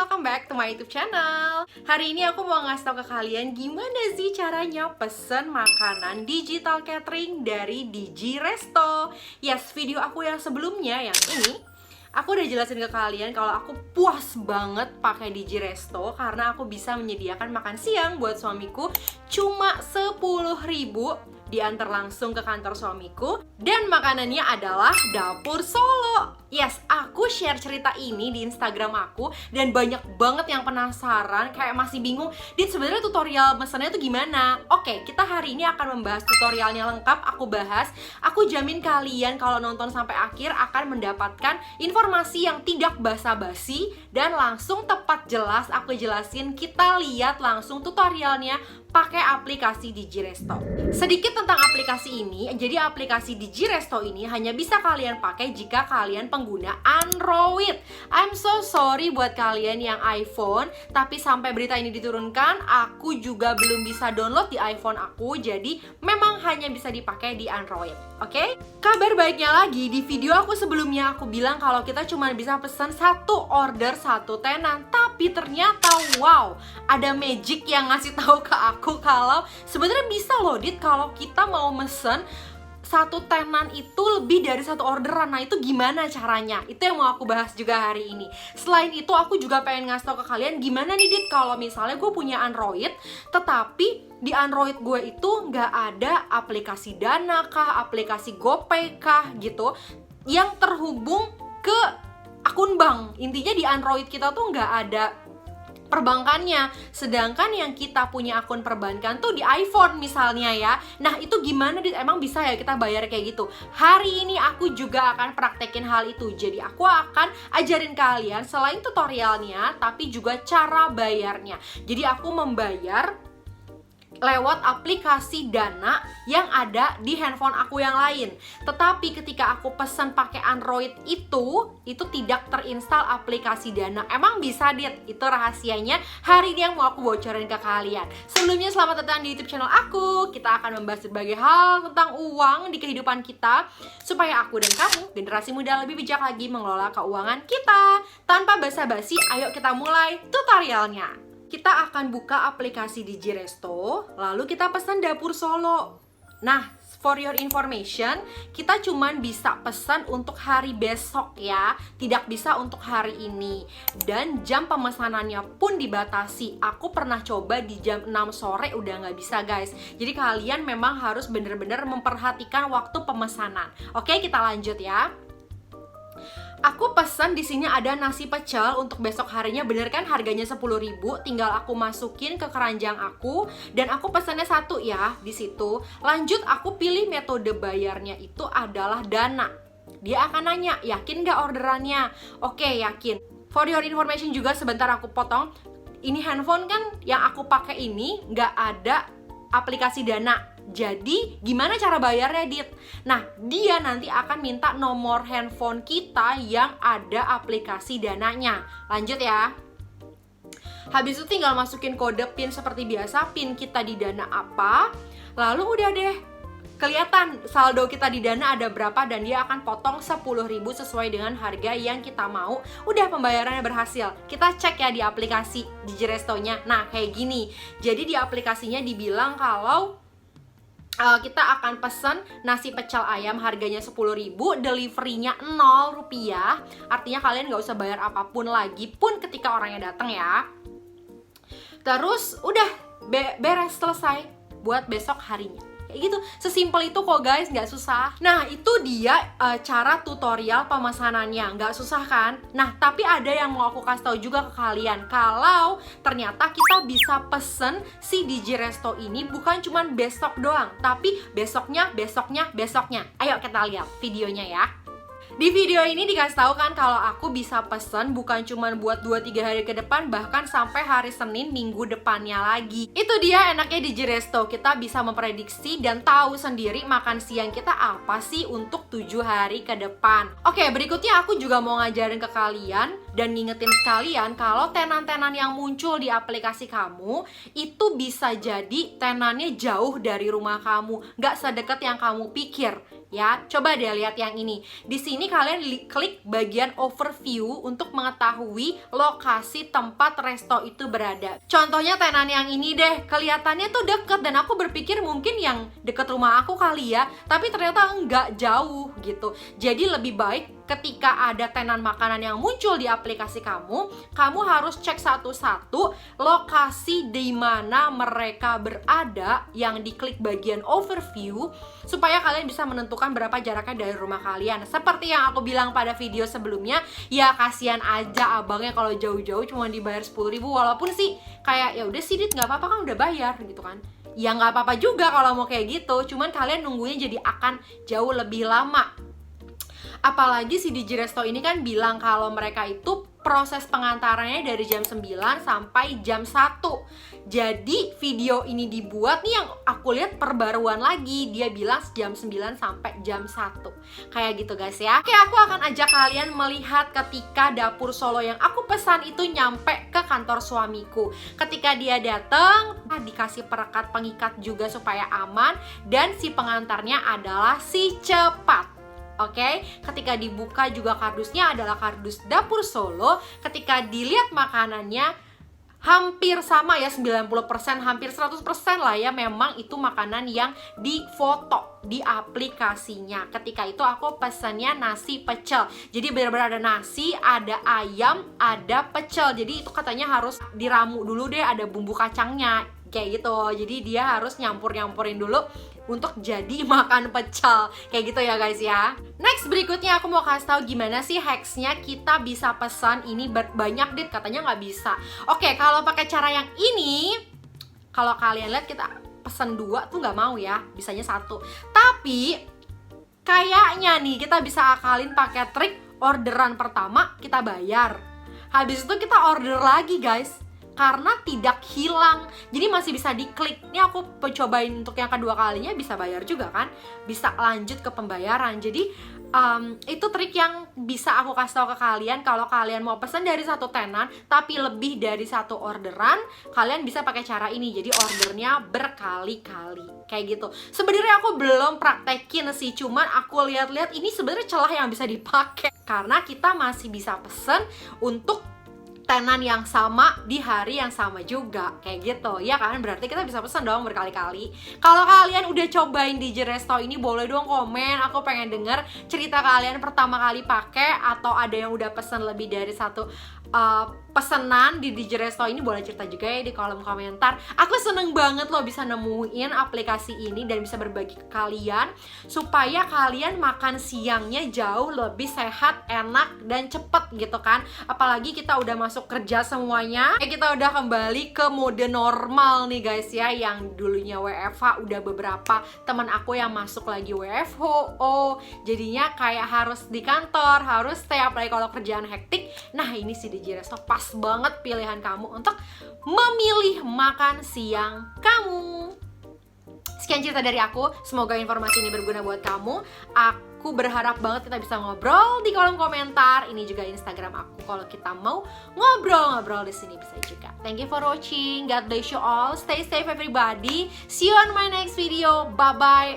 welcome back to my YouTube channel. Hari ini aku mau ngasih tau ke kalian gimana sih caranya pesen makanan digital catering dari Digi Resto. Yes, video aku yang sebelumnya yang ini aku udah jelasin ke kalian kalau aku puas banget pakai Digi Resto karena aku bisa menyediakan makan siang buat suamiku cuma 10.000, diantar langsung ke kantor suamiku, dan makanannya adalah dapur Solo. Yes, aku share cerita ini di Instagram aku dan banyak banget yang penasaran, kayak masih bingung, Dit sebenarnya tutorial mesennya tuh gimana? Oke, kita hari ini akan membahas tutorialnya lengkap, aku bahas. Aku jamin kalian kalau nonton sampai akhir akan mendapatkan informasi yang tidak basa-basi dan langsung tepat jelas. Aku jelasin, kita lihat langsung tutorialnya pakai aplikasi Digi Resto. Sedikit tentang aplikasi ini, jadi aplikasi Digi Resto ini hanya bisa kalian pakai jika kalian pengguna Android. I'm so sorry buat kalian yang iPhone, tapi sampai berita ini diturunkan, aku juga belum bisa download di iPhone aku, jadi memang hanya bisa dipakai di Android. Oke? Kabar baiknya lagi, di video aku sebelumnya aku bilang kalau kita cuma bisa pesan satu order satu tenan, tapi ternyata wow, ada magic yang ngasih tahu ke aku kalau sebenarnya bisa loh Dit kalau kita mau mesen satu tenan itu lebih dari satu orderan. Nah itu gimana caranya? Itu yang mau aku bahas juga hari ini. Selain itu aku juga pengen ngasih tau ke kalian gimana nih Dit kalau misalnya gue punya Android, tetapi di Android gue itu nggak ada aplikasi Dana kah, aplikasi GoPay kah gitu yang terhubung ke akun bank. Intinya di Android kita tuh nggak ada perbankannya, sedangkan yang kita punya akun perbankan tuh di iPhone misalnya ya. Nah itu gimana Dit? Emang bisa ya kita bayar kayak gitu? Hari ini aku juga akan praktekin hal itu. Jadi aku akan ajarin kalian selain tutorialnya, tapi juga cara bayarnya. Jadi aku membayar lewat aplikasi Dana yang ada di handphone aku yang lain. Tetapi ketika aku pesan pakai Android itu tidak terinstal aplikasi Dana. Emang bisa Dit? Itu rahasianya hari ini yang mau aku bocorin ke kalian. Sebelumnya selamat datang di YouTube channel aku. Kita akan membahas berbagai hal tentang uang di kehidupan kita supaya aku dan kamu, generasi muda, lebih bijak lagi mengelola keuangan kita. Tanpa basa-basi, ayo kita mulai tutorialnya. Kita akan buka aplikasi Digi Resto, lalu kita pesan dapur Solo. Nah, for your information, kita cuman bisa pesan untuk hari besok ya, tidak bisa untuk hari ini. Dan jam pemesanannya pun dibatasi. Aku pernah coba di jam 6 sore udah nggak bisa guys. Jadi kalian memang harus bener-bener memperhatikan waktu pemesanan. Oke, kita lanjut ya. Aku pesan di sini ada nasi pecel untuk besok harinya, bener kan harganya 10.000, tinggal aku masukin ke keranjang aku dan aku pesannya satu ya di situ. Lanjut aku pilih metode bayarnya itu adalah Dana. Dia akan nanya, yakin nggak orderannya? Oke, yakin. For your information juga sebentar aku potong. Ini handphone kan yang aku pakai ini nggak ada aplikasi Dana. Jadi gimana cara bayarnya Dit? Nah dia nanti akan minta nomor handphone kita yang ada aplikasi Dananya. Lanjut ya. Habis itu tinggal masukin kode PIN seperti biasa, PIN kita di Dana apa. Lalu udah deh kelihatan saldo kita di Dana ada berapa dan dia akan potong 10.000 sesuai dengan harga yang kita mau. Udah, pembayarannya berhasil. Kita cek ya di aplikasi Digi Resto-nya. Nah kayak gini. Jadi di aplikasinya dibilang kalau kita akan pesen nasi pecel ayam harganya 10.000, delivery-nya 0 rupiah. Artinya kalian nggak usah bayar apapun lagi pun ketika orangnya datang ya. Terus udah beres, selesai buat besok harinya. Kayak gitu, sesimpel itu kok guys, nggak susah. Nah itu dia cara tutorial pemesanannya, nggak susah kan? Nah tapi ada yang mau aku kasih tahu juga ke kalian, kalau ternyata kita bisa pesen si Digi Resto ini bukan cuma besok doang, tapi besoknya. Ayo kita lihat videonya ya. Di video ini dikasih tahu kan kalau aku bisa pesen bukan cuma buat 2-3 hari ke depan, bahkan sampai hari Senin minggu depannya lagi. Itu dia enaknya Digi Resto, kita bisa memprediksi dan tahu sendiri makan siang kita apa sih untuk 7 hari ke depan. Oke, berikutnya aku juga mau ngajarin ke kalian Dan ngingetin sekalian kalau tenan-tenan yang muncul di aplikasi kamu itu bisa jadi tenannya jauh dari rumah kamu, nggak sedekat yang kamu pikir. Ya, coba deh lihat yang ini. Di sini kalian klik bagian overview untuk mengetahui lokasi tempat resto itu berada. Contohnya tenan yang ini deh, kelihatannya tuh deket dan aku berpikir mungkin yang deket rumah aku kali ya, tapi ternyata enggak, jauh gitu. Jadi lebih baik ketika ada tenan makanan yang muncul di aplikasi kamu, kamu harus cek satu-satu lokasi di mana mereka berada yang diklik bagian overview, supaya kalian bisa menentukan berapa jaraknya dari rumah kalian. Seperti yang aku bilang pada video sebelumnya, ya kasihan aja abangnya kalau jauh-jauh cuma dibayar 10.000, walaupun sih kayak ya udah sih Dit, nggak apa-apa kan udah bayar gitu kan. Ya nggak apa-apa juga kalau mau kayak gitu, cuman kalian nunggunya jadi akan jauh lebih lama. Apalagi si Digi Resto ini kan bilang kalau mereka itu proses pengantarannya dari jam 9 sampai jam 1. Jadi video ini dibuat nih yang aku lihat perbaruan lagi. Dia bilang jam 9 sampai jam 1. Kayak gitu guys ya. Oke, aku akan ajak kalian melihat ketika dapur Solo yang aku pesan itu nyampe ke kantor suamiku. Ketika dia datang, dikasih perekat pengikat juga supaya aman. Dan si pengantarnya adalah si Cepat. Oke, ketika dibuka juga kardusnya adalah kardus dapur Solo. Ketika dilihat makanannya hampir sama ya, 90%, hampir 100% lah ya, memang itu makanan yang difoto di aplikasinya. Ketika itu aku pesannya nasi pecel. Jadi benar-benar ada nasi, ada ayam, ada pecel. Jadi itu katanya harus diramu dulu deh, ada bumbu kacangnya kayak gitu. Jadi dia harus nyampur-nyampurin dulu untuk jadi makan pecel. Kayak gitu ya guys ya. Next, berikutnya aku mau kasih tahu gimana sih hacksnya kita bisa pesan ini banyak Dit, katanya nggak bisa. Oke, kalau pakai cara yang ini, kalau kalian lihat kita pesan 2 tuh nggak mau ya, bisanya 1. Tapi kayaknya nih kita bisa akalin pakai trik orderan pertama kita bayar, habis itu kita order lagi guys, karena tidak hilang. Jadi masih bisa diklik. Ini aku cobain untuk yang kedua kalinya, bisa bayar juga kan, bisa lanjut ke pembayaran. Jadi itu trik yang bisa aku kasih tahu ke kalian. Kalau kalian mau pesan dari satu tenan tapi lebih dari satu orderan, kalian bisa pakai cara ini. Jadi ordernya berkali-kali kayak gitu. Sebenarnya aku belum praktekin sih, cuman aku lihat-lihat ini sebenarnya celah yang bisa dipakai, karena kita masih bisa pesen untuk tenan yang sama di hari yang sama juga, kayak gitu ya kan. Berarti kita bisa pesan dong berkali-kali. Kalau kalian udah cobain Digi Resto ini, boleh dong komen, aku pengen denger cerita kalian pertama kali pakai, atau ada yang udah pesan lebih dari satu pesanan di Digi Resto ini, boleh cerita juga ya di kolom komentar. Aku seneng banget loh bisa nemuin aplikasi ini dan bisa berbagi ke kalian, supaya kalian makan siangnya jauh lebih sehat, enak, dan cepet gitu kan. Apalagi kita udah masuk kerja semuanya, kita udah kembali ke mode normal nih guys ya. Yang dulunya WFH, udah beberapa teman aku yang masuk lagi WFHO, jadinya kayak harus di kantor, harus stay, apalagi kalau kerjaan hektik. Nah ini sih Digi Resto pas banget pilihan kamu untuk memilih makan siang kamu. Sekian cerita dari aku, semoga informasi ini berguna buat kamu. Aku berharap banget kita bisa ngobrol di kolom komentar. Ini juga Instagram aku, kalau kita mau ngobrol-ngobrol di sini bisa juga. Thank you for watching, God bless you all, stay safe everybody, see you on my next video, bye bye.